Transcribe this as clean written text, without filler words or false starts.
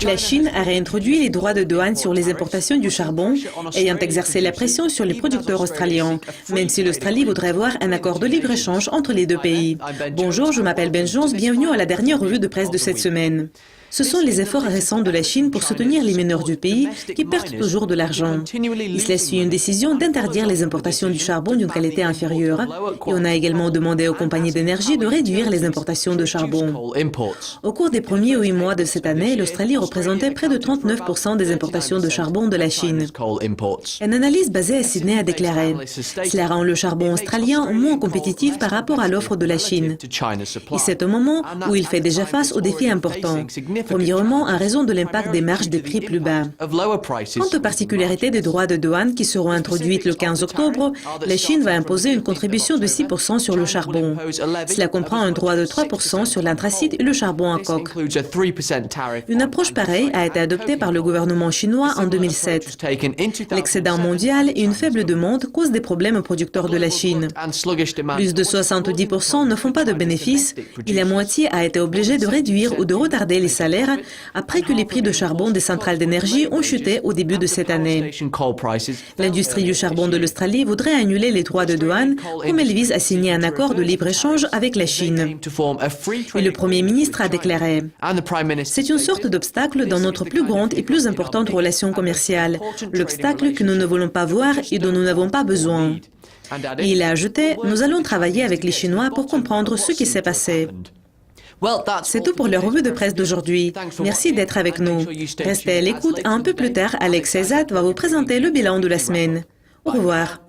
La Chine a réintroduit les droits de douane sur les importations du charbon, ayant exercé la pression sur les producteurs australiens, même si l'Australie voudrait voir un accord de libre-échange entre les deux pays. Bonjour, je m'appelle Ben Jones, bienvenue à la dernière revue de presse de cette semaine. Ce sont les efforts récents de la Chine pour soutenir les mineurs du pays qui perdent toujours de l'argent. Cela suit une décision d'interdire les importations du charbon d'une qualité inférieure et on a également demandé aux compagnies d'énergie de réduire les importations de charbon. Au cours des premiers 8 mois de cette année, l'Australie représentait près de 39% des importations de charbon de la Chine. Une analyse basée à Sydney a déclaré « Cela rend le charbon australien moins compétitif par rapport à l'offre de la Chine. Et c'est au moment où il fait déjà face aux défis importants. Premièrement, en raison de l'impact des marges des prix plus bas. Quant aux particularités des droits de douane qui seront introduites le 15 octobre, la Chine va imposer une contribution de 6% sur le charbon. Cela comprend un droit de 3% sur l'anthracite et le charbon à coke. Une approche pareille a été adoptée par le gouvernement chinois en 2007. L'excédent mondial et une faible demande causent des problèmes aux producteurs de la Chine. Plus de 70% ne font pas de bénéfices et la moitié a été obligée de réduire ou de retarder les salaires après que les prix de charbon des centrales d'énergie ont chuté au début de cette année. L'industrie du charbon de l'Australie voudrait annuler les droits de douane comme elle vise à signer un accord de libre-échange avec la Chine. Et le Premier ministre a déclaré « C'est une sorte d'obstacle dans notre plus grande et plus importante relation commerciale, l'obstacle que nous ne voulons pas voir et dont nous n'avons pas besoin. » Et il a ajouté « Nous allons travailler avec les Chinois pour comprendre ce qui s'est passé. » C'est tout pour la revue de presse d'aujourd'hui. Merci d'être avec nous. Restez à l'écoute. Un peu plus tard, Alex Ezat va vous présenter le bilan de la semaine. Au revoir.